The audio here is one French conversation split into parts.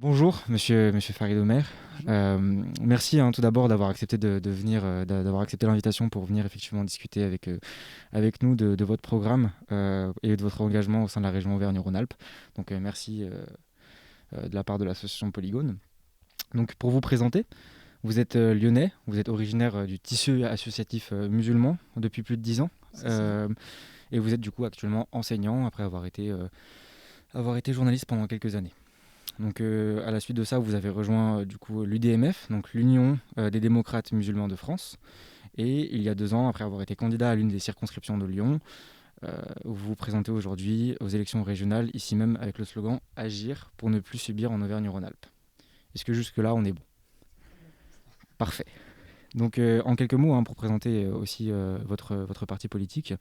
Bonjour, monsieur Farid Omer. Merci tout d'abord d'avoir accepté de venir, d'avoir accepté l'invitation pour venir effectivement discuter avec nous de votre programme et de votre engagement au sein de la région Auvergne-Rhône-Alpes. Donc merci de la part de l'association Polygone. Donc pour vous présenter, vous êtes lyonnais, vous êtes originaire du tissu associatif musulman depuis plus de 10 ans. C'est ça. euh, et vous êtes du coup actuellement enseignant après avoir été journaliste pendant quelques années. Donc, à la suite de ça, vous avez rejoint du coup l'UDMF, donc l'Union des démocrates musulmans de France. Et il y a 2 ans, après avoir été candidat à l'une des circonscriptions de Lyon, vous vous présentez aujourd'hui aux élections régionales, ici même avec le slogan Agir pour ne plus subir en Auvergne-Rhône-Alpes. Est-ce que jusque-là, on est bon? Parfait. Donc, en quelques mots, pour présenter aussi votre parti politique.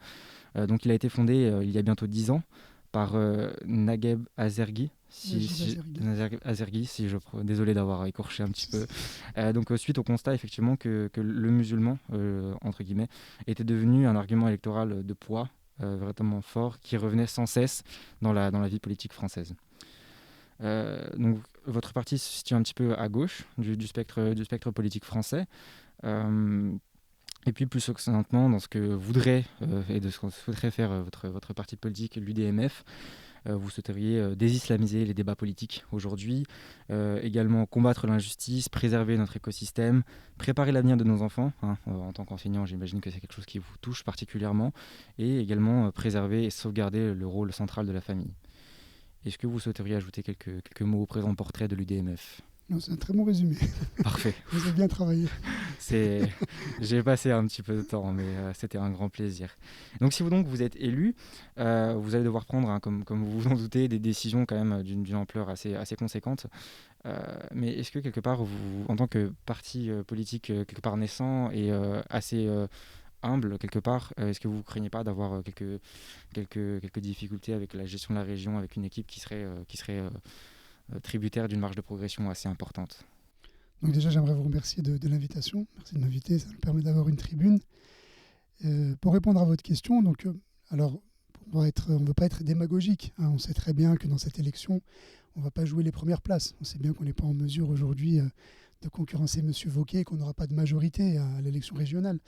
Donc, il a été fondé il y a bientôt 10 ans par Naguib Azergui. Najib Azergué. Azergui, désolé d'avoir écorché un petit peu. Donc, suite au constat effectivement que le musulman, entre guillemets, était devenu un argument électoral de poids vraiment fort qui revenait sans cesse dans la vie politique française. Donc, votre parti se situe un petit peu à gauche du spectre politique français. Euh, et puis plus succinctement, dans ce que voudrait et de ce qu'on souhaiterait faire votre parti politique, l'UDMF, vous souhaiteriez désislamiser les débats politiques aujourd'hui, également combattre l'injustice, préserver notre écosystème, préparer l'avenir de nos enfants. En tant qu'enseignant, j'imagine que c'est quelque chose qui vous touche particulièrement, et également préserver et sauvegarder le rôle central de la famille. Est-ce que vous souhaiteriez ajouter quelques mots au présent portrait de l'UDMF? Non, c'est un très bon résumé. Parfait. Vous avez bien travaillé. C'est... J'ai passé un petit peu de temps, mais c'était un grand plaisir. Donc si vous êtes élu, vous allez devoir prendre, comme vous vous en doutez, des décisions quand même d'une ampleur assez conséquente. Mais est-ce que quelque part, vous, en tant que parti politique quelque part naissant et assez humble quelque part, est-ce que vous ne craignez pas d'avoir quelques difficultés avec la gestion de la région, avec une équipe qui serait tributaire d'une marge de progression assez importante? Donc déjà, j'aimerais vous remercier de l'invitation. Merci de m'inviter, ça me permet d'avoir une tribune. Pour répondre à votre question, donc, alors, on ne veut pas être démagogique. On sait très bien que dans cette élection, on ne va pas jouer les premières places. On sait bien qu'on n'est pas en mesure aujourd'hui de concurrencer M. Wauquiez et qu'on n'aura pas de majorité à l'élection régionale.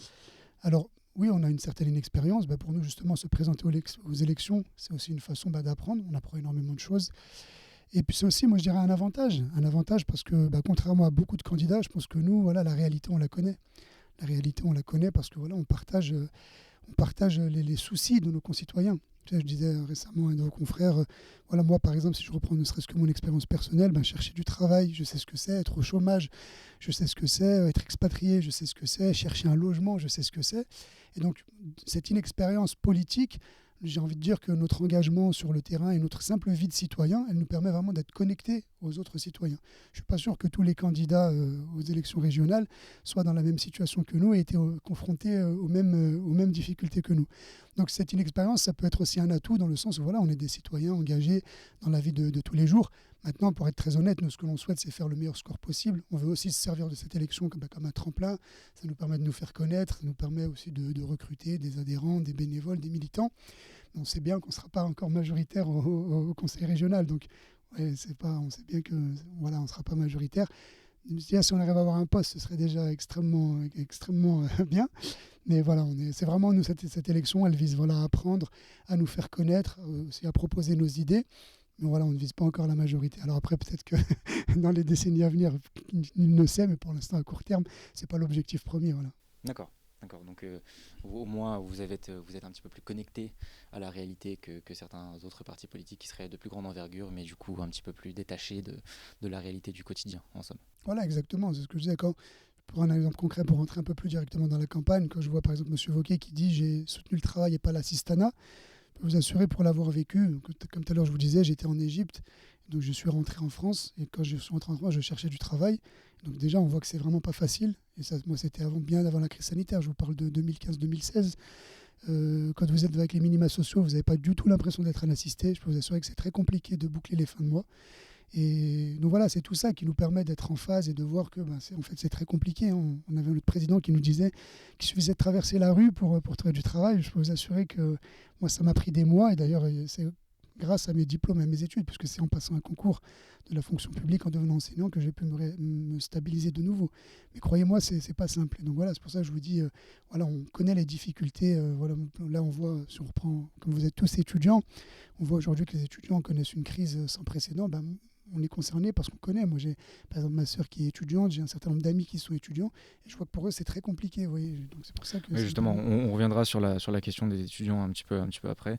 Alors, oui, on a une certaine inexpérience. Pour nous, justement, se présenter aux élections, c'est aussi une façon d'apprendre. On apprend énormément de choses. Et puis c'est aussi, moi je dirais, un avantage. Un avantage parce que, contrairement à beaucoup de candidats, je pense que nous, voilà, la réalité, on la connaît. La réalité, on la connaît parce que voilà, on partage les soucis de nos concitoyens. Tu sais, je disais récemment à un de vos confrères, voilà, moi par exemple, si je reprends ne serait-ce que mon expérience personnelle, chercher du travail, je sais ce que c'est, être au chômage, je sais ce que c'est, être expatrié, je sais ce que c'est, chercher un logement, je sais ce que c'est. Et donc, cette inexpérience politique, j'ai envie de dire que notre engagement sur le terrain et notre simple vie de citoyen, elle nous permet vraiment d'être connectés aux autres citoyens. Je ne suis pas sûr que tous les candidats aux élections régionales soient dans la même situation que nous et aient été confrontés aux mêmes difficultés que nous. Donc cette inexpérience, ça peut être aussi un atout dans le sens où voilà, on est des citoyens engagés dans la vie de tous les jours. Maintenant, pour être très honnête, nous, ce que l'on souhaite, c'est faire le meilleur score possible. On veut aussi se servir de cette élection comme un tremplin. Ça nous permet de nous faire connaître, ça nous permet aussi de recruter des adhérents, des bénévoles, des militants. On sait bien qu'on ne sera pas encore majoritaire au conseil régional. Donc, ouais, on sait bien que voilà, on ne sera pas majoritaire. Si on arrive à avoir un poste, ce serait déjà extrêmement, extrêmement bien. Mais voilà, c'est vraiment nous, cette élection, elle vise voilà, à apprendre, à nous faire connaître, aussi à proposer nos idées. Mais voilà, on ne vise pas encore la majorité. Alors après, peut-être que dans les décennies à venir, nul ne sait, mais pour l'instant, à court terme, ce n'est pas l'objectif premier. Voilà. D'accord. D'accord, donc au moins vous êtes un petit peu plus connecté à la réalité que certains autres partis politiques qui seraient de plus grande envergure, mais du coup un petit peu plus détachés de la réalité du quotidien, en somme. Voilà, exactement. C'est ce que je disais quand, pour un exemple concret, pour rentrer un peu plus directement dans la campagne, quand je vois par exemple M. Wauquiez qui dit j'ai soutenu le travail et pas l'assistanat, je peux vous assurer pour l'avoir vécu, comme tout à l'heure je vous disais, j'étais en Égypte, donc je suis rentré en France, et quand je suis rentré en France, je cherchais du travail. Donc déjà, on voit que c'est vraiment pas facile, et ça, moi c'était bien avant la crise sanitaire, je vous parle de 2015-2016. Quand vous êtes avec les minima sociaux, vous n'avez pas du tout l'impression d'être un assisté. Je peux vous assurer que c'est très compliqué de boucler les fins de mois. Et donc voilà, c'est tout ça qui nous permet d'être en phase et de voir que en fait, c'est très compliqué. On avait notre président qui nous disait qu'il suffisait de traverser la rue pour trouver du travail. Je peux vous assurer que moi, ça m'a pris des mois. Et d'ailleurs, c'est grâce à mes diplômes et à mes études, puisque c'est en passant un concours de la fonction publique, en devenant enseignant, que j'ai pu me stabiliser de nouveau. Mais croyez-moi, c'est pas simple. Et donc voilà, c'est pour ça que je vous dis, voilà, on connaît les difficultés. Voilà, là, on voit, si on reprend, comme vous êtes tous étudiants, on voit aujourd'hui que les étudiants connaissent une crise sans précédent. On est concerné parce qu'on connaît. Moi, j'ai par exemple ma sœur qui est étudiante, j'ai un certain nombre d'amis qui sont étudiants, et je vois que pour eux, c'est très compliqué. Vous voyez. Donc c'est pour ça que. Oui, justement, on reviendra sur la question des étudiants un petit peu après.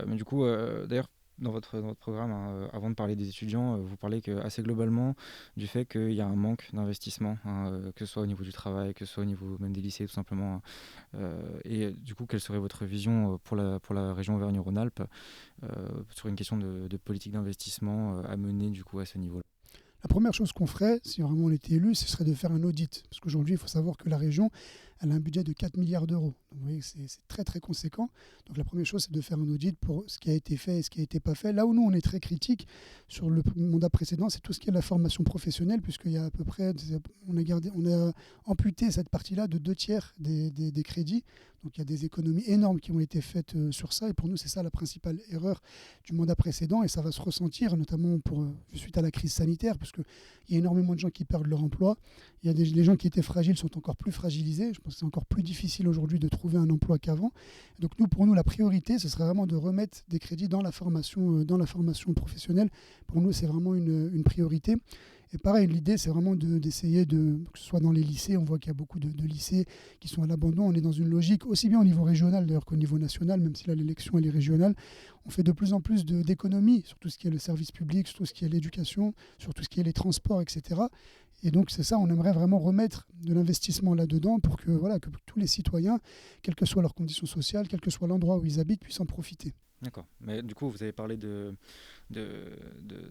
Mais du coup, d'ailleurs, dans votre programme, hein, avant de parler des étudiants, vous parlez assez globalement du fait qu'il y a un manque d'investissement, hein, que ce soit au niveau du travail, que ce soit au niveau même des lycées, tout simplement. Et du coup, quelle serait votre vision pour la région Auvergne-Rhône-Alpes sur une question de politique d'investissement à mener du coup à ce niveau-là? La première chose qu'on ferait, si vraiment on était élu, ce serait de faire un audit. Parce qu'aujourd'hui, il faut savoir que la région, elle a un budget de 4 milliards d'euros. Donc, vous voyez que c'est très très conséquent. Donc la première chose, c'est de faire un audit pour ce qui a été fait et ce qui n'a été pas fait. Là où nous, on est très critique sur le mandat précédent, c'est tout ce qui est la formation professionnelle, puisqu'il y a à peu près, on a amputé cette partie-là de 2/3 des crédits. Donc il y a des économies énormes qui ont été faites sur ça. Et pour nous, c'est ça la principale erreur du mandat précédent. Et ça va se ressentir, notamment suite à la crise sanitaire, parce qu'il y a énormément de gens qui perdent leur emploi. Il y a les gens qui étaient fragiles sont encore plus fragilisés. Je pense que c'est encore plus difficile aujourd'hui de trouver un emploi qu'avant. Donc pour nous, la priorité, ce serait vraiment de remettre des crédits dans la formation professionnelle. Pour nous, c'est vraiment une priorité. Et pareil, l'idée, c'est vraiment d'essayer que ce soit dans les lycées, on voit qu'il y a beaucoup de lycées qui sont à l'abandon. On est dans une logique, aussi bien au niveau régional d'ailleurs qu'au niveau national, même si là l'élection elle est régionale. On fait de plus en plus d'économies sur tout ce qui est le service public, sur tout ce qui est l'éducation, sur tout ce qui est les transports, etc. Et donc c'est ça, on aimerait vraiment remettre de l'investissement là-dedans pour que tous les citoyens, quelles que soient leurs conditions sociales, quel que soit l'endroit où ils habitent, puissent en profiter. D'accord. Mais du coup, vous avez parlé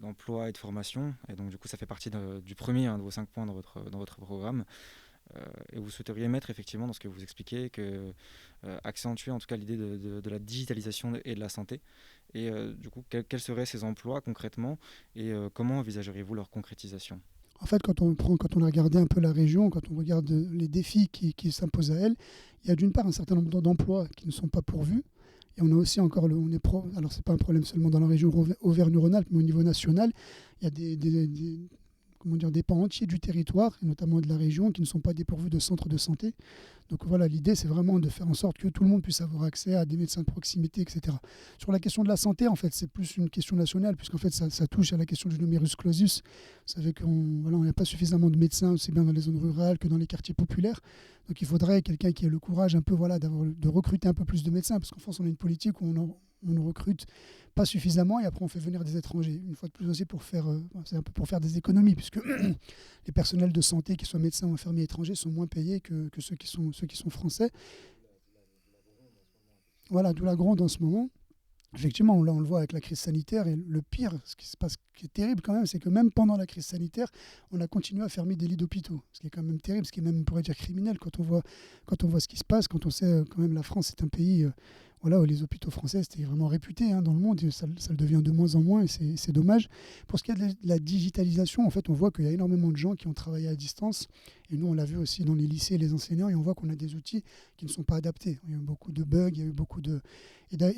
d'emploi et de formation. Et donc, du coup, ça fait partie du premier, de vos 5 points dans votre programme. Et vous souhaiteriez mettre effectivement dans ce que vous expliquez, accentuer en tout cas l'idée de la digitalisation et de la santé. Et du coup, quels seraient ces emplois concrètement et comment envisageriez-vous leur concrétisation? En fait, quand on a regardé un peu la région, quand on regarde les défis qui s'imposent à elle, il y a d'une part un certain nombre d'emplois qui ne sont pas pourvus. Et on a aussi encore, alors c'est pas un problème seulement dans la région Auvergne-Rhône-Alpes, mais au niveau national, il y a des pans entiers du territoire, et notamment de la région, qui ne sont pas dépourvus de centres de santé. Donc voilà, l'idée, c'est vraiment de faire en sorte que tout le monde puisse avoir accès à des médecins de proximité, etc. Sur la question de la santé, en fait, c'est plus une question nationale, puisqu'en fait, ça touche à la question du numerus clausus. Vous savez qu'on n'y a pas suffisamment de médecins, aussi bien dans les zones rurales que dans les quartiers populaires. Donc il faudrait quelqu'un qui ait le courage un peu de recruter un peu plus de médecins, parce qu'en France, on a une politique où on ne recrute pas suffisamment et après on fait venir des étrangers. Une fois de plus aussi c'est un peu pour faire des économies, puisque les personnels de santé, qu'ils soient médecins ou infirmiers étrangers, sont moins payés que ceux qui sont français. Voilà, d'où la gronde en ce moment. Effectivement, là on le voit avec la crise sanitaire, et le pire, ce qui est terrible quand même, c'est que même pendant la crise sanitaire, on a continué à fermer des lits d'hôpitaux. Ce qui est quand même terrible, ce qui est même, on pourrait dire, criminel quand on voit ce qui se passe, quand on sait quand même la France est un pays où les hôpitaux français étaient vraiment réputés dans le monde, et ça le devient de moins en moins, et c'est dommage. Pour ce qui est de la digitalisation, en fait, on voit qu'il y a énormément de gens qui ont travaillé à distance, et nous on l'a vu aussi dans les lycées et les enseignants, et on voit qu'on a des outils qui ne sont pas adaptés. Il y a eu beaucoup de bugs, il y a eu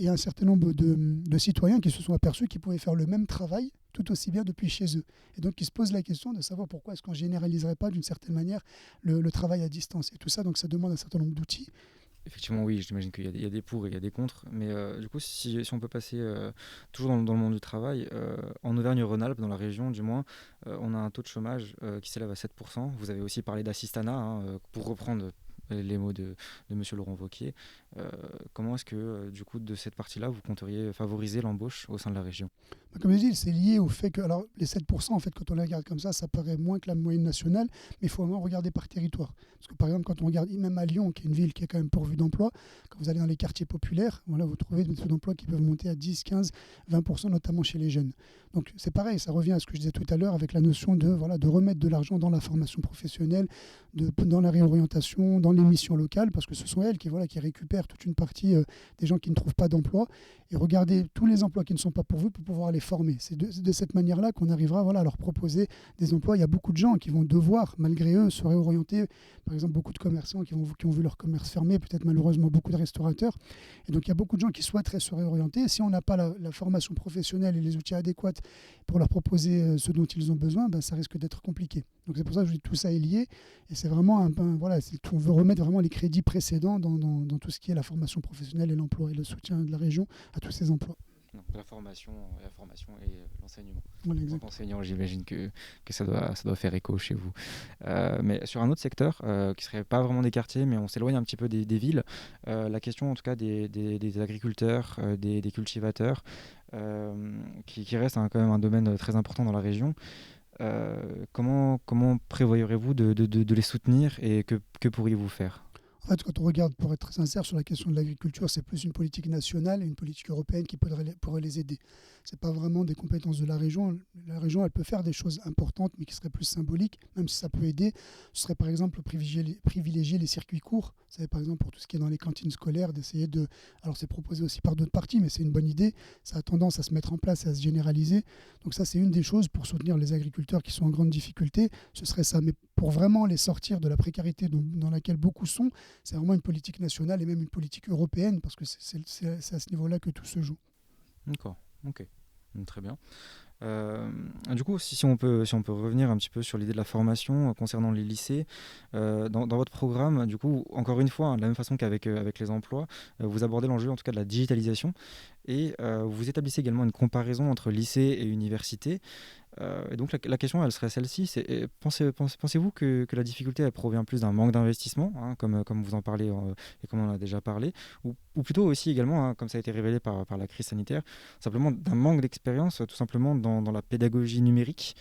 et un certain nombre de citoyens qui se sont aperçus qu'ils pouvaient faire le même travail tout aussi bien depuis chez eux. Et donc, ils se posent la question de savoir pourquoi est-ce qu'on ne généraliserait pas d'une certaine manière le travail à distance. Et tout ça, donc, ça demande un certain nombre d'outils. Effectivement, oui, j'imagine qu'il y a des pour et il y a des contre. Mais du coup, si on peut passer toujours dans le monde du travail, en Auvergne-Rhône-Alpes, dans la région du moins, on a un taux de chômage qui s'élève à 7%. Vous avez aussi parlé d'assistanat, pour reprendre les mots de M. Laurent Wauquiez. Comment est-ce que, du coup, de cette partie-là, vous compteriez favoriser l'embauche au sein de la région? Comme je dis, c'est lié au fait que les 7%, en fait, quand on les regarde comme ça paraît moins que la moyenne nationale, mais il faut vraiment regarder par territoire. Parce que par exemple, quand on regarde même à Lyon, qui est une ville qui est quand même pourvue d'emplois, quand vous allez dans les quartiers populaires, vous trouvez des taux d'emploi qui peuvent monter à 10, 15, 20%, notamment chez les jeunes. Donc c'est pareil, ça revient à ce que je disais tout à l'heure avec la notion de remettre de l'argent dans la formation professionnelle, dans la réorientation, dans les missions locales, parce que ce sont elles qui récupèrent toute une partie des gens qui ne trouvent pas d'emploi, et regarder tous les emplois qui ne sont pas pourvus pour pouvoir les former. C'est de cette manière-là qu'on arrivera à leur proposer des emplois. Il y a beaucoup de gens qui vont devoir, malgré eux, se réorienter. Par exemple, beaucoup de commerçants qui ont vu leur commerce fermer, peut-être malheureusement beaucoup de restaurateurs. Et donc, il y a beaucoup de gens qui souhaiteraient se réorienter. Si on n'a pas la formation professionnelle et les outils adéquats pour leur proposer ce dont ils ont besoin, ça risque d'être compliqué. Donc, c'est pour ça que je dis que tout ça est lié. Et c'est vraiment on veut remettre vraiment les crédits précédents dans tout ce qui est la formation professionnelle et l'emploi et le soutien de la région à tous ces emplois. La formation et l'enseignement. Voilà, en tant qu'enseignant, j'imagine que ça doit faire écho chez vous. Mais sur un autre secteur, qui ne serait pas vraiment des quartiers, mais on s'éloigne un petit peu des villes, la question en tout cas des agriculteurs, des cultivateurs, qui reste quand même un domaine très important dans la région. Comment prévoyerez-vous de les soutenir et que pourriez-vous faire ? En fait, quand on regarde, pour être très sincère, sur la question de l'agriculture, c'est plus une politique nationale et une politique européenne qui pourrait les aider. Ce n'est pas vraiment des compétences de la région. La région, elle peut faire des choses importantes, mais qui seraient plus symboliques, même si ça peut aider. Ce serait par exemple privilégier les circuits courts. Vous savez, par exemple, pour tout ce qui est dans les cantines scolaires, d'essayer de... Alors, c'est proposé aussi par d'autres partis, mais c'est une bonne idée. Ça a tendance à se mettre en place et à se généraliser. Donc ça, c'est une des choses pour soutenir les agriculteurs qui sont en grande difficulté. Ce serait ça. Mais pour vraiment les sortir de la précarité dans laquelle beaucoup sont, c'est vraiment une politique nationale et même une politique européenne, parce que c'est à ce niveau-là que tout se joue. D'accord, ok, très bien. Du coup, si on peut revenir un petit peu sur l'idée de la formation concernant les lycées, dans votre programme, du coup, encore une fois, de la même façon qu'avec les emplois, vous abordez l'enjeu en tout cas de la digitalisation et vous établissez également une comparaison entre lycée et université. Et donc la question, elle serait celle-ci, pensez-vous que la difficulté, elle provient plus d'un manque d'investissement, comme vous en parlez et comme on en a déjà parlé, ou plutôt aussi également, comme ça a été révélé par la crise sanitaire, simplement d'un manque d'expérience, tout simplement dans la pédagogie numérique?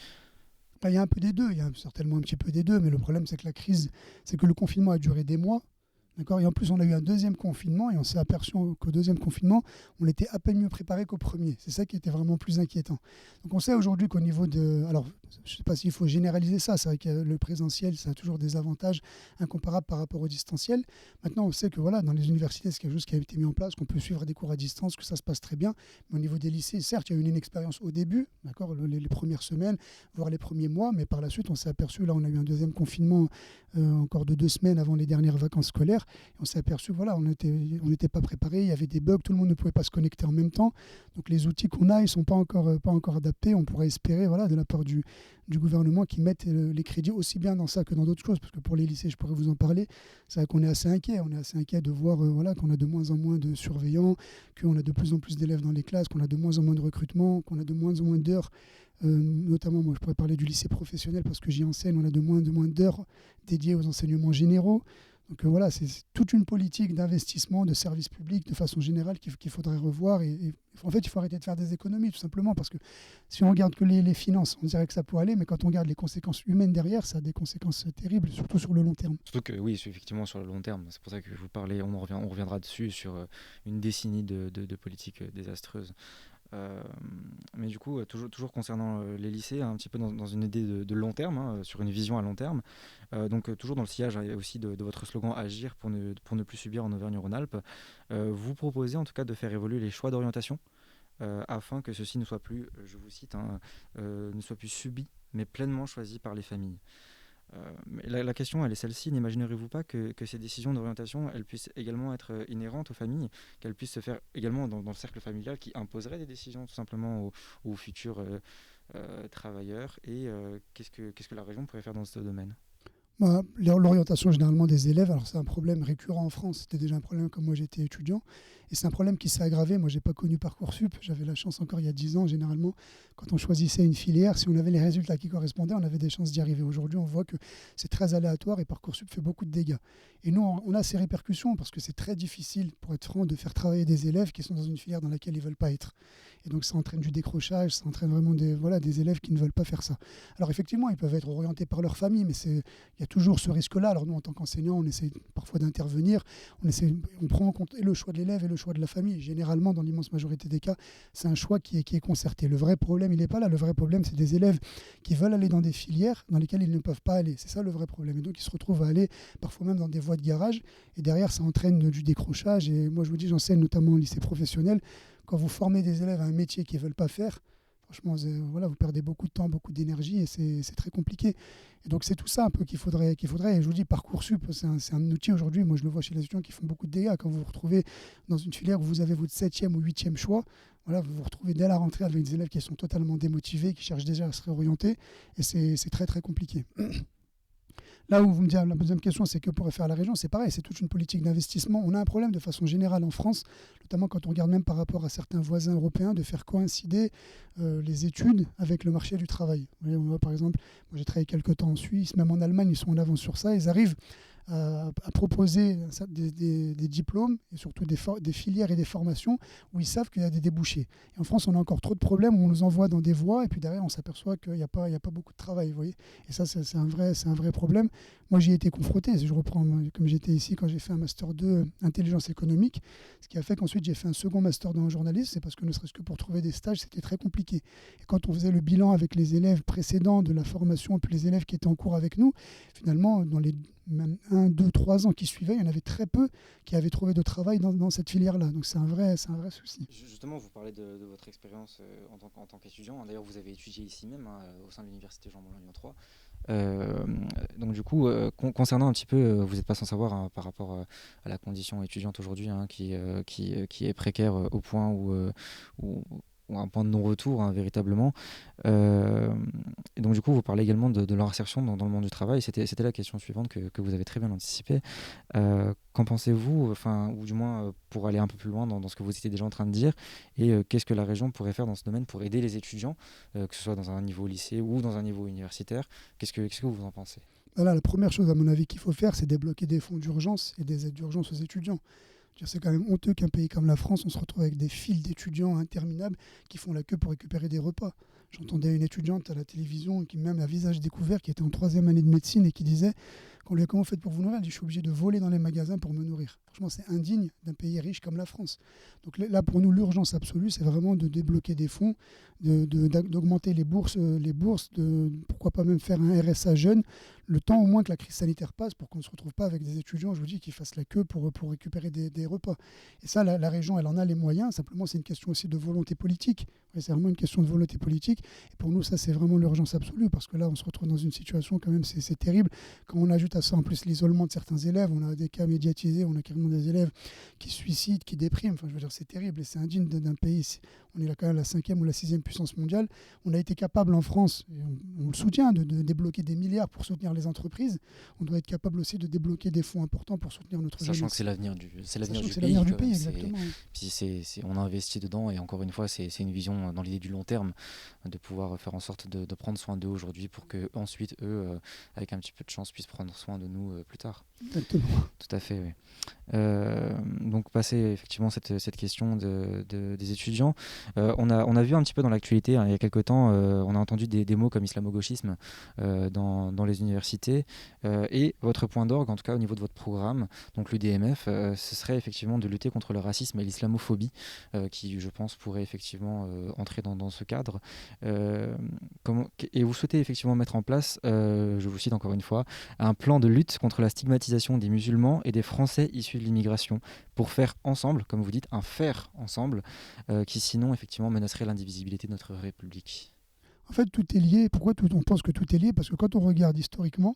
Il y a un peu des deux, il y a certainement un petit peu des deux, mais le problème, c'est que la crise, c'est que le confinement a duré des mois. D'accord. Et en plus, on a eu un deuxième confinement et on s'est aperçu qu'au deuxième confinement, on était à peine mieux préparé qu'au premier. C'est ça qui était vraiment plus inquiétant. Donc on sait aujourd'hui qu'au niveau de... Alors, je ne sais pas s'il faut généraliser ça. C'est vrai que le présentiel, ça a toujours des avantages incomparables par rapport au distanciel. Maintenant, on sait que dans les universités, c'est quelque chose qui a été mis en place, qu'on peut suivre des cours à distance, que ça se passe très bien. Mais au niveau des lycées, certes, il y a eu une inexpérience au début, d'accord, les premières semaines, voire les premiers mois. Mais par la suite, on s'est aperçu, là, on a eu un deuxième confinement encore de 2 semaines avant les dernières vacances scolaires. Et on s'est aperçu, on n'était pas préparé, il y avait des bugs, tout le monde ne pouvait pas se connecter en même temps. Donc les outils qu'on a, ils ne sont pas encore adaptés. On pourrait espérer de la part du gouvernement qu'ils mettent les crédits aussi bien dans ça que dans d'autres choses. Parce que pour les lycées, je pourrais vous en parler, c'est vrai qu'on est assez inquiet. On est assez inquiet de voir qu'on a de moins en moins de surveillants, qu'on a de plus en plus d'élèves dans les classes, qu'on a de moins en moins de recrutement, qu'on a de moins en moins d'heures. Notamment, moi je pourrais parler du lycée professionnel parce que j'y enseigne, on a de moins en moins d'heures dédiées aux enseignements généraux. Donc c'est toute une politique d'investissement, de services publics de façon générale qu'il faudrait revoir. Et en fait, il faut arrêter de faire des économies tout simplement parce que si on regarde que les finances, on dirait que ça peut aller, mais quand on regarde les conséquences humaines derrière, ça a des conséquences terribles, surtout sur le long terme. Surtout que oui, effectivement sur le long terme. C'est pour ça que je vous parlais, on reviendra dessus sur une décennie de politiques désastreuses. Mais du coup, toujours concernant les lycées, un petit peu dans une idée de long terme, sur une vision à long terme. Donc toujours dans le sillage aussi de votre slogan Agir pour ne plus subir en Auvergne-Rhône-Alpes, vous proposez en tout cas de faire évoluer les choix d'orientation afin que ceux-ci ne soient plus, je vous cite, ne soient plus subis mais pleinement choisis par les familles. Mais la question, elle est celle-ci. N'imaginerez-vous pas que ces décisions d'orientation, elles puissent également être inhérentes aux familles, qu'elles puissent se faire également dans le cercle familial qui imposerait des décisions tout simplement aux futurs travailleurs? Et qu'est-ce que la région pourrait faire dans ce domaine? L'orientation généralement des élèves, alors c'est un problème récurrent en France, c'était déjà un problème quand moi j'étais étudiant, et c'est un problème qui s'est aggravé. Moi j'ai pas connu Parcoursup, j'avais la chance encore il y a 10 ans, généralement quand on choisissait une filière, si on avait les résultats qui correspondaient, on avait des chances d'y arriver. Aujourd'hui on voit que c'est très aléatoire et Parcoursup fait beaucoup de dégâts. Et nous on a ces répercussions parce que c'est très difficile, pour être franc, de faire travailler des élèves qui sont dans une filière dans laquelle ils veulent pas être. Et donc ça entraîne du décrochage, ça entraîne vraiment des élèves qui ne veulent pas faire ça. Alors effectivement ils peuvent être orientés par leur famille, mais il y a toujours ce risque-là. Alors nous, en tant qu'enseignants, on essaie parfois d'intervenir. On prend en compte et le choix de l'élève et le choix de la famille. Généralement, dans l'immense majorité des cas, c'est un choix qui est concerté. Le vrai problème, il n'est pas là. Le vrai problème, c'est des élèves qui veulent aller dans des filières dans lesquelles ils ne peuvent pas aller. C'est ça le vrai problème. Et donc, ils se retrouvent à aller parfois même dans des voies de garage. Et derrière, ça entraîne du décrochage. Et moi, je vous dis, j'enseigne notamment au lycée professionnel. Quand vous formez des élèves à un métier qu'ils ne veulent pas faire, Franchement, voilà, vous perdez beaucoup de temps, beaucoup d'énergie et c'est très compliqué. Et donc c'est tout ça un peu qu'il faudrait. Et je vous dis, Parcoursup, c'est un outil aujourd'hui. Moi, je le vois chez les étudiants qui font beaucoup de dégâts. Quand vous vous retrouvez dans une filière où vous avez votre 7e ou 8e choix, voilà, vous vous retrouvez dès la rentrée avec des élèves qui sont totalement démotivés, qui cherchent déjà à se réorienter. Et c'est très très compliqué. Là où vous me dites, la deuxième question, c'est que pourrait faire la région, c'est pareil, c'est toute une politique d'investissement. On a un problème de façon générale en France, notamment quand on regarde même par rapport à certains voisins européens, de faire coïncider les études avec le marché du travail. Vous voyez, on voit par exemple, moi j'ai travaillé quelques temps en Suisse, même en Allemagne, ils sont en avance sur ça, ils arrivent à proposer des diplômes et surtout des filières et des formations où ils savent qu'il y a des débouchés. Et en France, on a encore trop de problèmes où on nous envoie dans des voies et puis derrière, on s'aperçoit qu'il n'y a pas beaucoup de travail. Vous voyez, et ça, c'est un vrai problème. Moi, j'y ai été confronté. Je reprends, comme j'étais ici quand j'ai fait un Master 2 intelligence économique, ce qui a fait qu'ensuite j'ai fait un second Master dans le journalisme, c'est parce que ne serait-ce que pour trouver des stages, c'était très compliqué. Et quand on faisait le bilan avec les élèves précédents de la formation et puis les élèves qui étaient en cours avec nous, finalement, dans les même 1, 2, 3 ans qui suivaient, il y en avait très peu qui avaient trouvé de travail dans cette filière-là. Donc c'est un vrai souci. Justement, vous parlez de votre expérience en tant qu'étudiant. D'ailleurs, vous avez étudié ici même, au sein de l'université Jean-Moulin Lyon 3. Donc du coup, concernant un petit peu, vous n'êtes pas sans savoir par rapport à la condition étudiante aujourd'hui, qui est précaire au point où un point de non-retour, véritablement. Et donc du coup, vous parlez également de leur insertion dans le monde du travail. C'était la question suivante que vous avez très bien anticipée. Qu'en pensez-vous, ou du moins pour aller un peu plus loin dans ce que vous étiez déjà en train de dire, et qu'est-ce que la région pourrait faire dans ce domaine pour aider les étudiants, que ce soit dans un niveau lycée ou dans un niveau universitaire. Qu'est-ce que vous en pensez ? Voilà, la première chose à mon avis qu'il faut faire, c'est débloquer des fonds d'urgence et des aides d'urgence aux étudiants. C'est quand même honteux qu'un pays comme la France, on se retrouve avec des files d'étudiants interminables qui font la queue pour récupérer des repas. J'entendais une étudiante à la télévision, qui même à visage découvert, qui était en 3e année de médecine et qui disait, quand on lui a dit comment vous faites pour vous nourrir, elle dit je suis obligé de voler dans les magasins pour me nourrir. Franchement, c'est indigne d'un pays riche comme la France. Donc là, pour nous, l'urgence absolue, c'est vraiment de débloquer des fonds, d'augmenter les bourses, pourquoi pas même faire un RSA jeune, le temps au moins que la crise sanitaire passe pour qu'on ne se retrouve pas avec des étudiants, je vous dis, qui fassent la queue pour récupérer des repas. Et ça, la région, elle en a les moyens. Simplement, c'est une question aussi de volonté politique. C'est vraiment une question de volonté politique. Et pour nous, ça, c'est vraiment l'urgence absolue parce que là, on se retrouve dans une situation quand même, c'est terrible. Quand on ajoute à ça en plus l'isolement de certains élèves, on a des cas médiatisés, on a carrément des élèves qui se suicident, qui dépriment. Enfin, je veux dire, c'est terrible et c'est indigne d'un pays. On est là quand même la 5e ou la 6e puissance mondiale. On a été capable en France, et on le soutient, de débloquer des milliards pour soutenir les entreprises. On doit être capable aussi de débloquer des fonds importants pour soutenir notre jeunesse. Sachant que c'est l'avenir du pays. L'avenir du pays, exactement. Puis on a investi dedans et encore une fois, c'est une vision dans l'idée du long terme de pouvoir faire en sorte de prendre soin d'eux aujourd'hui pour que ensuite eux, avec un petit peu de chance, puissent prendre soin de nous plus tard. Exactement. Tout à fait, oui. Donc passer effectivement cette question des étudiants, on a vu un petit peu dans l'actualité, il y a quelques temps, on a entendu des mots comme islamo-gauchisme dans les universités, et votre point d'orgue, en tout cas au niveau de votre programme, donc l'UDMF, ce serait effectivement de lutter contre le racisme et l'islamophobie, qui je pense pourrait effectivement entrer dans ce cadre. Et vous souhaitez effectivement mettre en place, je vous cite encore une fois, un plan de lutte contre la stigmatisation des musulmans et des Français issus de l'immigration, pour faire ensemble, comme vous dites, un faire ensemble, qui sinon effectivement menacerait l'indivisibilité de notre République. En fait, tout est lié. Pourquoi on pense que tout est lié? Parce que quand on regarde historiquement,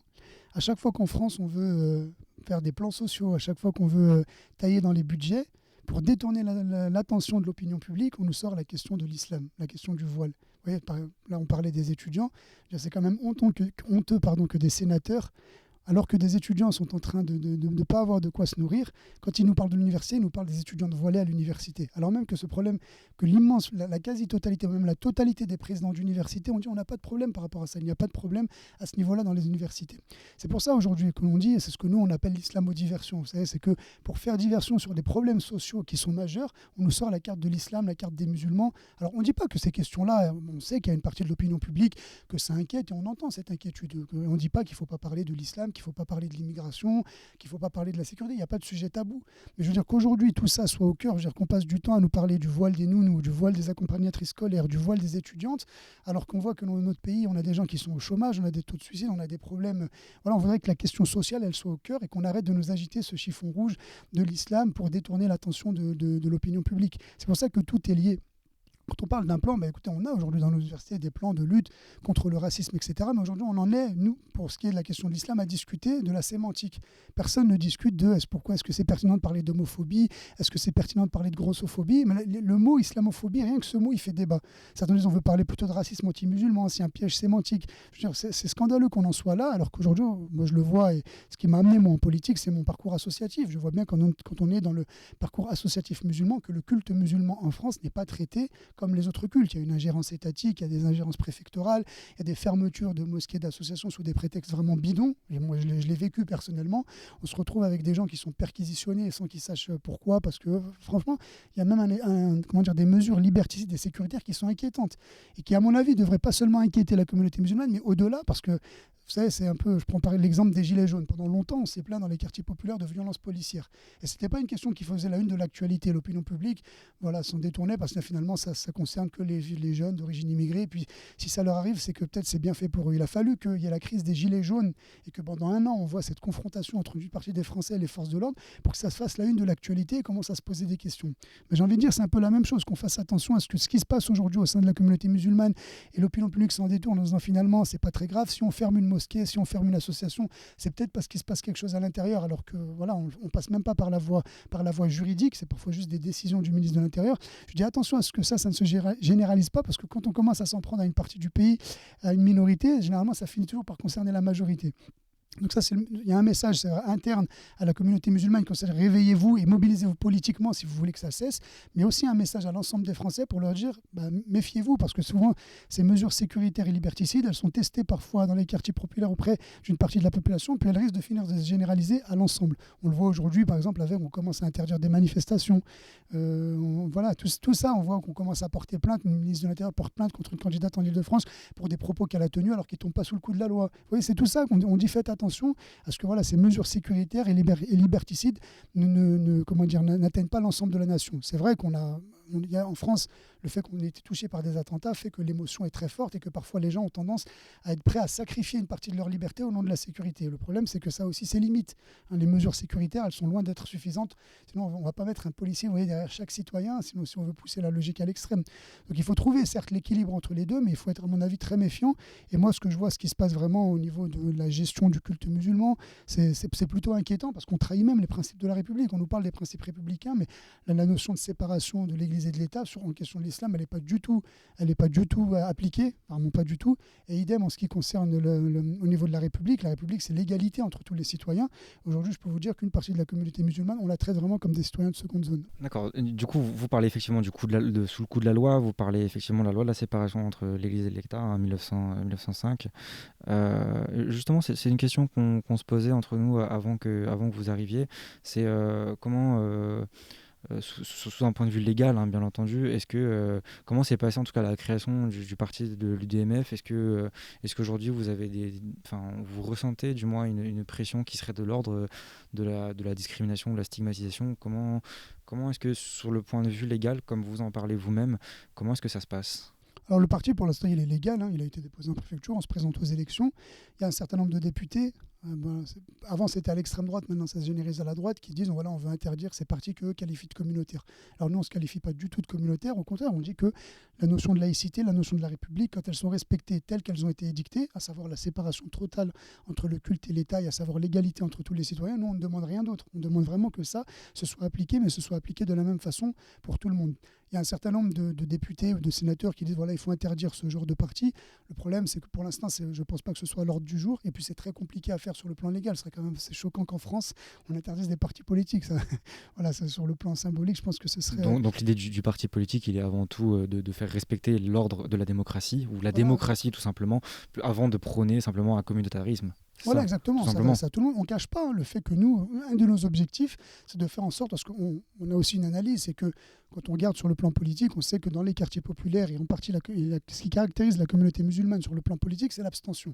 à chaque fois qu'en France, on veut faire des plans sociaux, à chaque fois qu'on veut tailler dans les budgets, pour détourner l'attention de l'opinion publique, on nous sort la question de l'islam, la question du voile. Vous voyez, là, on parlait des étudiants. C'est quand même honteux que des sénateurs, alors que des étudiants sont en train de ne pas avoir de quoi se nourrir, quand ils nous parlent de l'université, ils nous parlent des étudiants de voilés à l'université. Alors même que ce problème, que la quasi-totalité, même la totalité des présidents d'université ont dit on n'a pas de problème par rapport à ça, il n'y a pas de problème à ce niveau-là dans les universités. C'est pour ça aujourd'hui que l'on dit, et c'est ce que nous on appelle l'islamo-diversion, vous savez, c'est que pour faire diversion sur des problèmes sociaux qui sont majeurs, on nous sort la carte de l'islam, la carte des musulmans. Alors on ne dit pas que ces questions-là, on sait qu'il y a une partie de l'opinion publique que ça inquiète et on entend cette inquiétude. On ne dit pas qu'il ne faut pas parler de l'islam, qu'il ne faut pas parler de l'immigration, qu'il ne faut pas parler de la sécurité, il n'y a pas de sujet tabou. Mais je veux dire qu'aujourd'hui, tout ça soit au cœur, je veux dire qu'on passe du temps à nous parler du voile des nounous, du voile des accompagnatrices scolaires, du voile des étudiantes, alors qu'on voit que dans notre pays, on a des gens qui sont au chômage, on a des taux de suicide, on a des problèmes. Voilà, on voudrait que la question sociale, elle soit au cœur et qu'on arrête de nous agiter ce chiffon rouge de l'islam pour détourner l'attention de l'opinion publique. C'est pour ça que tout est lié. Quand on parle d'un plan, écoutez, on a aujourd'hui dans nos universités des plans de lutte contre le racisme, etc. Mais aujourd'hui, on en est, nous, pour ce qui est de la question de l'islam, à discuter de la sémantique. Personne ne discute de pourquoi est-ce que c'est pertinent de parler d'homophobie, est-ce que c'est pertinent de parler de grossophobie. Mais le mot islamophobie, rien que ce mot, il fait débat. Certains disent on veut parler plutôt de racisme anti-musulman, c'est un piège sémantique. Je veux dire, c'est scandaleux qu'on en soit là, alors qu'aujourd'hui, moi je le vois, et ce qui m'a amené moi en politique, c'est mon parcours associatif. Je vois bien quand on est dans le parcours associatif musulman que le culte musulman en France n'est pas traité comme les autres cultes. Il y a une ingérence étatique, il y a des ingérences préfectorales, il y a des fermetures de mosquées, d'associations sous des prétextes vraiment bidons. Et moi, je l'ai vécu personnellement. On se retrouve avec des gens qui sont perquisitionnés sans qu'ils sachent pourquoi, parce que franchement, il y a même des mesures liberticides et sécuritaires qui sont inquiétantes et qui, à mon avis, ne devraient pas seulement inquiéter la communauté musulmane, mais au-delà, parce que vous savez, c'est un peu, je prends par l'exemple des Gilets jaunes. Pendant longtemps, on s'est plaint dans les quartiers populaires de violences policières. Et ce n'était pas une question qui faisait la une de l'actualité. L'opinion publique s'en détournait parce que finalement, ça concerne que les jeunes d'origine immigrée. Et puis, si ça leur arrive, c'est que peut-être c'est bien fait pour eux. Il a fallu qu'il y ait la crise des Gilets jaunes et que pendant un an, on voit cette confrontation entre une partie des Français et les forces de l'ordre pour que ça se fasse la une de l'actualité et commence à se poser des questions. Mais j'ai envie de dire, c'est un peu la même chose, qu'on fasse attention à ce qui se passe aujourd'hui au sein de la communauté musulmane et l'opinion publique s'en détourne en disant finalement, c'est pas très grave si on ferme une mosquée, si on ferme une association, c'est peut-être parce qu'il se passe quelque chose à l'intérieur, alors que on passe même pas par la voie juridique, c'est parfois juste des décisions du ministre de l'Intérieur. Je dis attention à ce que ça ne se généralise pas, parce que quand on commence à s'en prendre à une partie du pays, à une minorité, généralement ça finit toujours par concerner la majorité. Donc ça, il y a un message interne à la communauté musulmane qui consiste à réveillez-vous et mobilisez-vous politiquement si vous voulez que ça cesse, mais aussi un message à l'ensemble des Français pour leur dire méfiez-vous, parce que souvent ces mesures sécuritaires et liberticides, elles sont testées parfois dans les quartiers populaires auprès d'une partie de la population, puis elles risquent de finir de se généraliser à l'ensemble. On le voit aujourd'hui, par exemple, avec on commence à interdire des manifestations. Tout ça, on voit qu'on commence à porter plainte. Le ministre de l'Intérieur porte plainte contre une candidate en Ile-de-France pour des propos qu'elle a tenus alors qu'ils ne tombent pas sous le coup de la loi. Vous voyez, c'est tout ça qu'on dit faites attention à ce que ces mesures sécuritaires et liberticides n'atteignent pas l'ensemble de la nation. C'est vrai il y a en France, le fait qu'on ait été touché par des attentats fait que l'émotion est très forte et que parfois les gens ont tendance à être prêts à sacrifier une partie de leur liberté au nom de la sécurité. Le problème, c'est que ça a aussi ses limites. Les mesures sécuritaires, elles sont loin d'être suffisantes. Sinon, on ne va pas mettre un policier derrière chaque citoyen, sinon si on veut pousser la logique à l'extrême. Donc il faut trouver certes l'équilibre entre les deux, mais il faut être à mon avis très méfiant. Et moi, ce que je vois, ce qui se passe vraiment au niveau de la gestion du culte musulman, c'est plutôt inquiétant parce qu'on trahit même les principes de la République. On nous parle des principes républicains, mais la notion de séparation de l'Église et de l'État en question de l'islam, elle n'est pas du tout appliquée, vraiment pas du tout. Et idem en ce qui concerne au niveau de la République, c'est l'égalité entre tous les citoyens. Aujourd'hui, je peux vous dire qu'une partie de la communauté musulmane, on la traite vraiment comme des citoyens de seconde zone. D'accord. Du coup, vous parlez effectivement du coup sous le coup de la loi, vous parlez effectivement de la loi de la séparation entre l'Église et l'État en 1905. Justement, c'est une question qu'on se posait entre nous avant que vous arriviez. C'est comment... sous un point de vue légal, hein, bien entendu, comment s'est passé en tout cas la création du parti de l'UDMF? Est-ce qu'aujourd'hui vous avez vous ressentez du moins une pression qui serait de l'ordre de la discrimination, de la stigmatisation? Comment est-ce que sur le point de vue légal, comme vous en parlez vous-même, comment est-ce que ça se passe? Alors le parti, pour l'instant, il est légal, il a été déposé en préfecture, on se présente aux élections. Il y a un certain nombre de députés, avant c'était à l'extrême droite, maintenant ça se généralise à la droite, qui disent on veut interdire ces partis qu'eux qualifient de communautaires. Alors nous, on ne se qualifie pas du tout de communautaire, au contraire, on dit que la notion de laïcité, la notion de la République, quand elles sont respectées telles qu'elles ont été édictées, à savoir la séparation totale entre le culte et l'État, et à savoir l'égalité entre tous les citoyens, nous on ne demande rien d'autre. On demande vraiment que ça se soit appliqué, mais se soit appliqué de la même façon pour tout le monde. Il y a un certain nombre de députés ou de sénateurs qui disent il faut interdire ce genre de parti. Le problème, c'est que pour l'instant, je ne pense pas que ce soit à l'ordre du jour. Et puis, c'est très compliqué à faire sur le plan légal. Ce serait quand même assez choquant qu'en France, on interdise des partis politiques. Ça, sur le plan symbolique, je pense que ce serait... Donc l'idée du parti politique, il est avant tout de faire respecter l'ordre de la démocratie, ou la démocratie tout simplement, avant de prôner simplement un communautarisme. Voilà, exactement. Ça va à tout le monde. On ne cache pas le fait que nous, un de nos objectifs, c'est de faire en sorte, parce qu'on a aussi une analyse, c'est que quand on regarde sur le plan politique, on sait que dans les quartiers populaires, et en partie ce qui caractérise la communauté musulmane sur le plan politique, c'est l'abstention.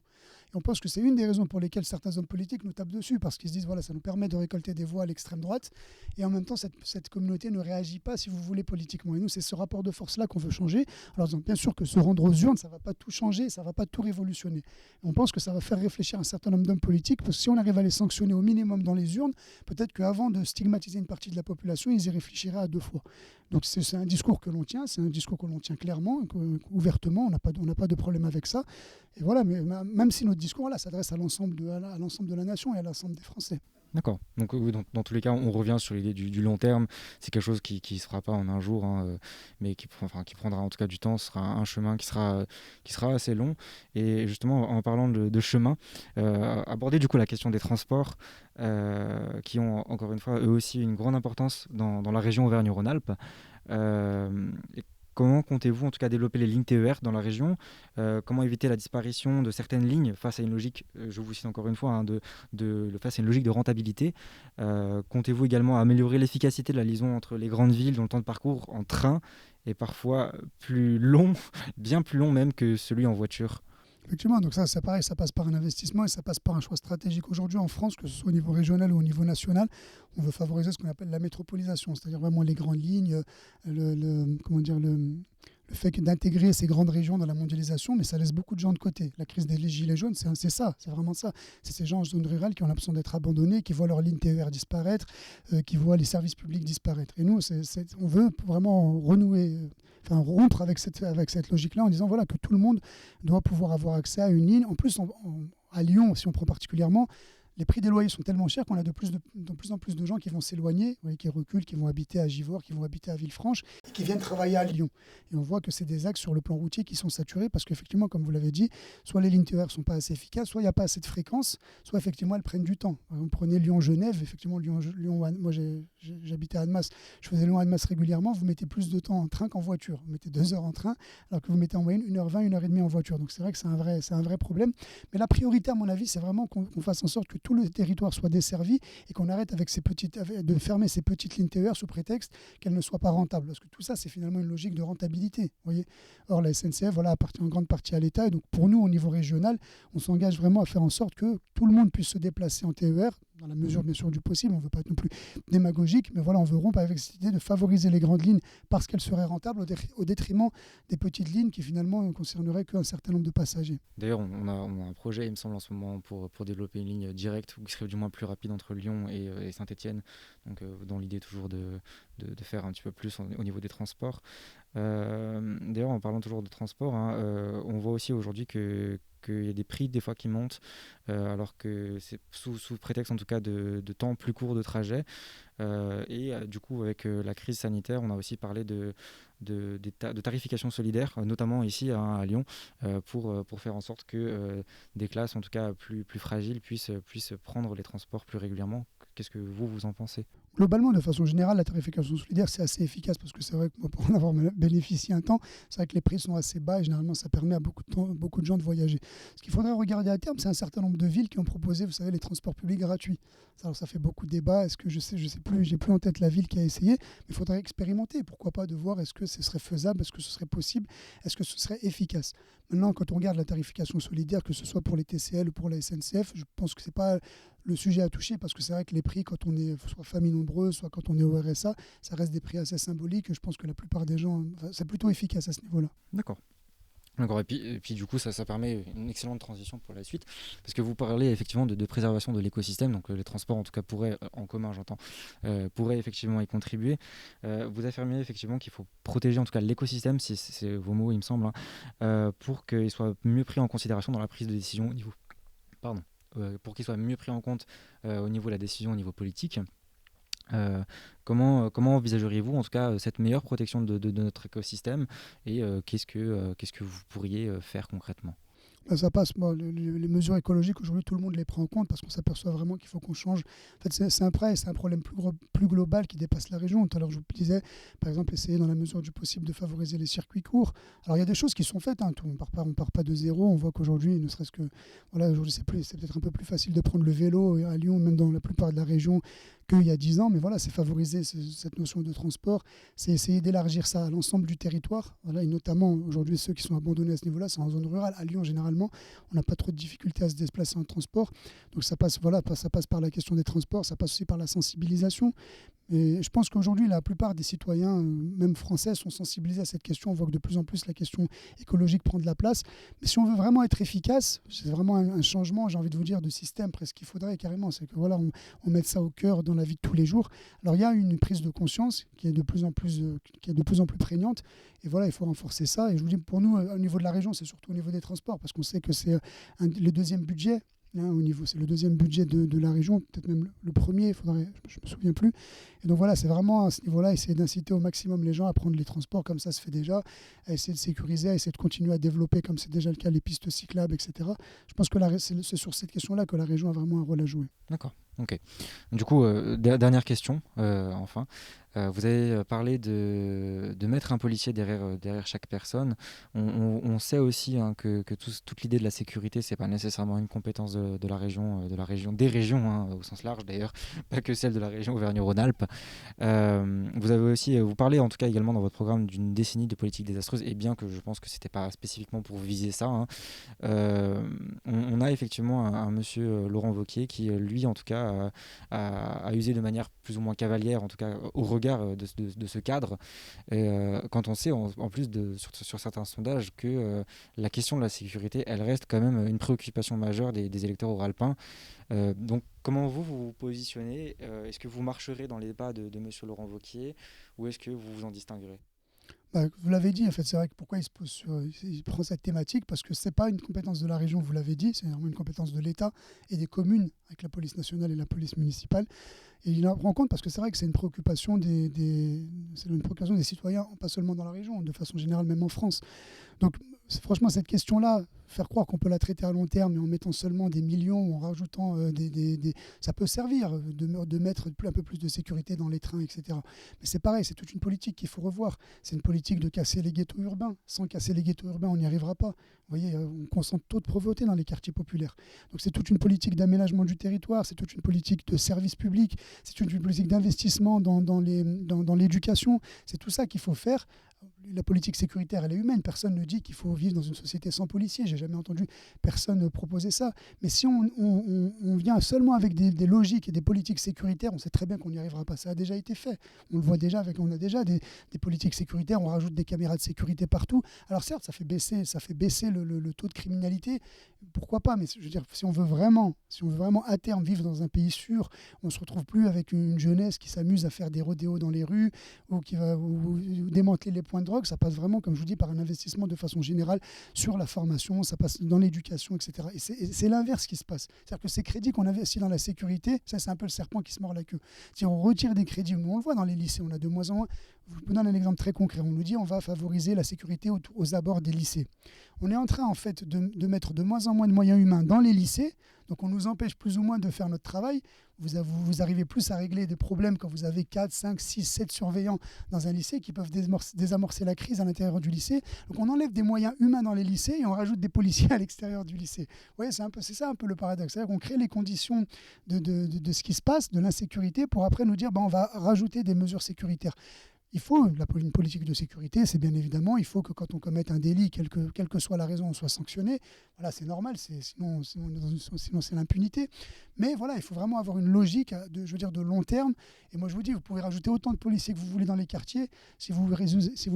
Et on pense que c'est une des raisons pour lesquelles certains hommes politiques nous tapent dessus, parce qu'ils se disent ça nous permet de récolter des voix à l'extrême droite, et en même temps, cette communauté ne réagit pas, si vous voulez, politiquement. Et nous, c'est ce rapport de force-là qu'on veut changer. Alors, bien sûr que se rendre aux urnes, ça ne va pas tout changer, ça ne va pas tout révolutionner. Et on pense que ça va faire réfléchir un certain nombre nombre d'hommes politiques, parce que si on arrive à les sanctionner au minimum dans les urnes, peut-être qu'avant de stigmatiser une partie de la population, ils y réfléchiraient à deux fois. Donc c'est un discours que l'on tient, c'est un discours que l'on tient clairement, ouvertement, on n'a pas de problème avec ça. Et voilà, mais même si notre discours s'adresse à l'ensemble de la nation et à l'ensemble des Français. D'accord. Donc oui, dans tous les cas, on revient sur l'idée du long terme. C'est quelque chose qui ne se fera pas en un jour, hein, mais qui prendra en tout cas du temps. Ce sera un chemin qui sera assez long. Et justement, en parlant de chemin, aborder du coup la question des transports, qui ont encore une fois eux aussi une grande importance dans la région Auvergne-Rhône-Alpes. Et comment comptez-vous en tout cas développer les lignes TER dans la région? Comment éviter la disparition de certaines lignes face à une logique, je vous cite encore une fois, hein, face à une logique de rentabilité? Comptez-vous également améliorer l'efficacité de la liaison entre les grandes villes dont le temps de parcours en train est parfois plus long, bien plus long même que celui en voiture? Effectivement, donc ça c'est pareil, ça passe par un investissement et ça passe par un choix stratégique. Aujourd'hui en France, que ce soit au niveau régional ou au niveau national, on veut favoriser ce qu'on appelle la métropolisation, c'est-à-dire vraiment les grandes lignes, le fait d'intégrer ces grandes régions dans la mondialisation, mais ça laisse beaucoup de gens de côté. La crise des gilets jaunes, c'est ça, c'est vraiment ça. C'est ces gens en zone rurale qui ont l'impression d'être abandonnés, qui voient leurs lignes TER disparaître, qui voient les services publics disparaître. Et nous, on veut vraiment rompre avec cette logique-là en disant voilà, que tout le monde doit pouvoir avoir accès à une ligne. En plus, à Lyon, si on prend particulièrement, les prix des loyers sont tellement chers qu'on a de plus en plus de gens qui vont s'éloigner, qui reculent, qui vont habiter à Givors, qui vont habiter à Villefranche et qui viennent travailler à Lyon. Et on voit que c'est des axes sur le plan routier qui sont saturés parce qu'effectivement, comme vous l'avez dit, soit les lignes TER ne sont pas assez efficaces, soit il n'y a pas assez de fréquences, soit effectivement elles prennent du temps. Vous prenez Lyon-Genève, effectivement, moi j'habitais à Annemasse, je faisais Lyon-Annemasse régulièrement, vous mettez plus de temps en train qu'en voiture. Vous mettez 2 heures en train alors que vous mettez en moyenne 1h20, 1h30 en voiture. Donc c'est vrai que c'est un vrai problème. Mais la priorité, à mon avis, c'est vraiment qu'on fasse en sorte que tout le territoire soit desservi et qu'on arrête de fermer ces petites lignes TER sous prétexte qu'elles ne soient pas rentables. Parce que tout ça, c'est finalement une logique de rentabilité. Vous voyez. Or, la SNCF appartient en grande partie à l'État. Et donc, pour nous, au niveau régional, on s'engage vraiment à faire en sorte que tout le monde puisse se déplacer en TER, dans la mesure bien sûr du possible. On ne veut pas être non plus démagogique, mais voilà, on veut rompre avec cette idée de favoriser les grandes lignes parce qu'elles seraient rentables au détriment des petites lignes qui finalement ne concerneraient qu'un certain nombre de passagers. D'ailleurs, on a un projet, il me semble, en ce moment pour développer une ligne directe ou qui serait du moins plus rapide entre Lyon et Saint-Étienne, donc dans l'idée toujours de faire un petit peu plus au niveau des transports. D'ailleurs, en parlant toujours de transport, hein, on voit aussi aujourd'hui qu'il y a des prix des fois qui montent, alors que c'est sous prétexte en tout cas de temps plus court de trajet. Du coup, avec la crise sanitaire, on a aussi parlé de tarification solidaire, notamment ici à Lyon, pour faire en sorte que des classes en tout cas plus fragiles puissent prendre les transports plus régulièrement. Qu'est-ce que vous en pensez? Globalement, de façon générale, la tarification solidaire, c'est assez efficace parce que c'est vrai que moi, pour en avoir bénéficié un temps, c'est vrai que les prix sont assez bas et généralement, ça permet à beaucoup de gens de voyager. Ce qu'il faudrait regarder à terme, c'est un certain nombre de villes qui ont proposé, vous savez, les transports publics gratuits. Alors, ça fait beaucoup de débats. Est-ce que je sais plus, j'ai plus en tête la ville qui a essayé, mais il faudrait expérimenter. Pourquoi pas de voir est-ce que ce serait faisable, est-ce que ce serait possible, est-ce que ce serait efficace. Maintenant, quand on regarde la tarification solidaire, que ce soit pour les TCL ou pour la SNCF, je pense que c'est pas le sujet à toucher parce que c'est vrai que les prix, quand on est soit famille nombreuse, soit quand on est au RSA, ça reste des prix assez symboliques. Je pense que la plupart des gens, c'est plutôt efficace à ce niveau-là. D'accord. Et puis du coup, ça permet une excellente transition pour la suite, parce que vous parlez effectivement de préservation de l'écosystème, donc les transports en tout cas pourraient, en commun j'entends, pourraient effectivement y contribuer. Vous affirmez effectivement qu'il faut protéger en tout cas l'écosystème, si c'est vos mots il me semble, hein, pour qu'il soit mieux pris en considération dans la prise de décision au niveau... Pardon. Pour qu'il soit mieux pris en compte au niveau de la décision, au niveau politique. Comment envisageriez-vous en tout cas cette meilleure protection de notre écosystème et qu'est-ce que vous pourriez faire concrètement? Ça passe, les mesures écologiques, aujourd'hui, tout le monde les prend en compte parce qu'on s'aperçoit vraiment qu'il faut qu'on change. En fait, c'est un problème plus global qui dépasse la région. Tout à l'heure, je vous disais, par exemple, essayer dans la mesure du possible de favoriser les circuits courts. Alors, il y a des choses qui sont faites. Hein. On part pas de zéro. On voit qu'aujourd'hui, ne serait-ce que... Voilà, aujourd'hui, c'est peut-être un peu plus facile de prendre le vélo à Lyon, même dans la plupart de la région, qu'il y a 10 ans. Mais voilà, c'est favoriser cette notion de transport. C'est essayer d'élargir ça à l'ensemble du territoire. Voilà, et notamment, aujourd'hui, ceux qui sont abandonnés à ce niveau-là, c'est en zone rurale. À Lyon, généralement, on n'a pas trop de difficultés à se déplacer en transport. Donc ça passe par la question des transports, ça passe aussi par la sensibilisation. Et je pense qu'aujourd'hui, la plupart des citoyens, même français, sont sensibilisés à cette question. On voit que de plus en plus la question écologique prend de la place. Mais si on veut vraiment être efficace, c'est vraiment un changement, j'ai envie de vous dire, de système presque qu'il faudrait carrément. C'est que voilà, on mette ça au cœur dans la vie de tous les jours. Alors il y a une prise de conscience qui est de plus en plus, prégnante. Et voilà, il faut renforcer ça. Et je vous dis, pour nous, au niveau de la région, c'est surtout au niveau des transports, parce qu'on sait que c'est le deuxième budget. Au niveau, c'est le deuxième budget de la région, peut-être même le premier, je ne me souviens plus. Et donc voilà, c'est vraiment à ce niveau-là, essayer d'inciter au maximum les gens à prendre les transports comme ça se fait déjà, à essayer de sécuriser, à essayer de continuer à développer comme c'est déjà le cas les pistes cyclables, etc. Je pense que c'est sur cette question-là que la région a vraiment un rôle à jouer. D'accord, ok. Du coup, dernière question, enfin. Vous avez parlé de mettre un policier derrière chaque personne. On sait aussi que toute l'idée de la sécurité, c'est pas nécessairement une compétence de la région, des régions, au sens large d'ailleurs, pas que celle de la région Auvergne-Rhône-Alpes. Vous avez aussi, vous parlez en tout cas également dans votre programme d'une décennie de politique désastreuse, et bien que je pense que c'était pas spécifiquement pour viser ça. On a effectivement un monsieur Laurent Wauquiez qui, lui, en tout cas, a usé de manière plus ou moins cavalière, en tout cas au regard de ce cadre. Et quand on sait, en plus, sur certains sondages, que la question de la sécurité, elle reste quand même une préoccupation majeure des électeurs oralpins. Donc, comment vous positionnez? Est-ce que vous marcherez dans les pas de monsieur Laurent Wauquiez, ou est-ce que vous vous en distinguerez? Vous l'avez dit, en fait, c'est vrai que pourquoi il prend cette thématique, parce que ce n'est pas une compétence de la région, vous l'avez dit, c'est vraiment une compétence de l'État et des communes avec la police nationale et la police municipale. Et il en rend compte parce que c'est vrai que c'est une préoccupation c'est une préoccupation des citoyens, pas seulement dans la région, de façon générale, même en France. Donc, franchement, cette question-là, faire croire qu'on peut la traiter à long terme et en mettant seulement des millions, en rajoutant ça peut servir de mettre un peu plus de sécurité dans les trains, etc. Mais c'est pareil, c'est toute une politique qu'il faut revoir. C'est une politique de casser les ghettos urbains. Sans casser les ghettos urbains, on n'y arrivera pas. Vous voyez, on concentre trop de pauvreté dans les quartiers populaires. Donc c'est toute une politique d'aménagement du territoire, c'est toute une politique de service public, c'est toute une politique d'investissement dans l'éducation. C'est tout ça qu'il faut faire. La politique sécuritaire, elle est humaine. Personne ne dit qu'il faut vivre dans une société sans policiers. J'ai jamais entendu personne proposer ça. Mais si on vient seulement avec des logiques et des politiques sécuritaires, on sait très bien qu'on n'y arrivera pas. Ça a déjà été fait. On le voit déjà on a déjà des politiques sécuritaires. On rajoute des caméras de sécurité partout. Alors certes, ça fait baisser le taux de criminalité. Pourquoi pas? Mais je veux dire, si on veut vraiment à terme vivre dans un pays sûr, on ne se retrouve plus avec une jeunesse qui s'amuse à faire des rodéos dans les rues ou qui va démanteler les points de drogue. Ça passe vraiment, comme je vous dis, par un investissement de façon générale sur la formation, ça passe dans l'éducation, etc. Et c'est l'inverse qui se passe. C'est-à-dire que ces crédits qu'on investit dans la sécurité, ça c'est un peu le serpent qui se mord la queue. Si on retire des crédits, nous on le voit dans les lycées, on a de moins en moins. Je vous donne un exemple très concret. On nous dit on va favoriser la sécurité aux abords des lycées. On est en train en fait de mettre de moins en moins de moyens humains dans les lycées. Donc on nous empêche plus ou moins de faire notre travail. Vous arrivez plus à régler des problèmes quand vous avez 4, 5, 6, 7 surveillants dans un lycée qui peuvent désamorcer la crise à l'intérieur du lycée. Donc on enlève des moyens humains dans les lycées et on rajoute des policiers à l'extérieur du lycée. Vous voyez, c'est ça un peu le paradoxe. C'est-à-dire qu'on crée les conditions de ce qui se passe, de l'insécurité, pour après nous dire on va rajouter des mesures sécuritaires. Il faut une politique de sécurité, c'est bien évidemment. Il faut que quand on commette un délit, quelle que soit la raison, on soit sanctionné. Voilà, c'est normal, sinon c'est l'impunité. Mais voilà, il faut vraiment avoir une logique de long terme. Et moi, je vous dis, vous pouvez rajouter autant de policiers que vous voulez dans les quartiers. Si vous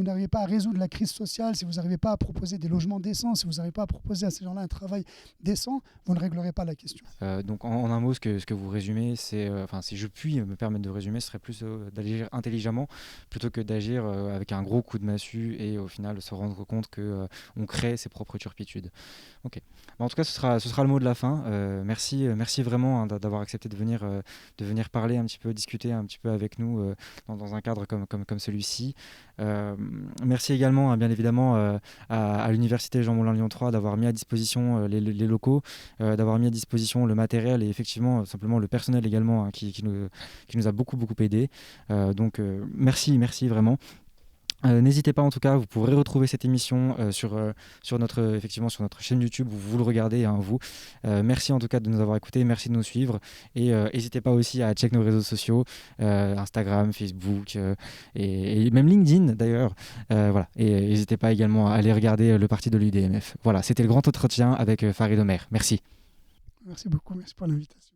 n'arrivez pas à résoudre la crise sociale, si vous n'arrivez pas à proposer des logements décents, si vous n'arrivez pas à proposer à ces gens-là un travail décent, vous ne réglerez pas la question. Donc en un mot, ce que vous résumez, c'est, si je puis me permettre de résumer, ce serait plus d'agir intelligemment plutôt que d'agir avec un gros coup de massue et au final se rendre compte qu'on crée ses propres turpitudes. Ok. En tout cas, ce sera le mot de la fin. Merci vraiment d'avoir accepté de venir parler un petit peu, discuter un petit peu avec nous dans un cadre comme celui-ci. Merci également, bien évidemment, à l'Université Jean-Moulin Lyon 3 d'avoir mis à disposition les locaux, d'avoir mis à disposition le matériel et effectivement simplement le personnel également qui nous a beaucoup aidé. Donc merci vraiment. N'hésitez pas en tout cas, vous pourrez retrouver cette émission sur notre chaîne YouTube où vous le regardez, vous. Merci en tout cas de nous avoir écoutés, merci de nous suivre et n'hésitez pas aussi à checker nos réseaux sociaux, Instagram, Facebook et même LinkedIn d'ailleurs. Voilà. Et n'hésitez pas également à aller regarder le parti de l'UDMF. Voilà, c'était le grand entretien avec Farid Omer. Merci. Merci beaucoup, merci pour l'invitation.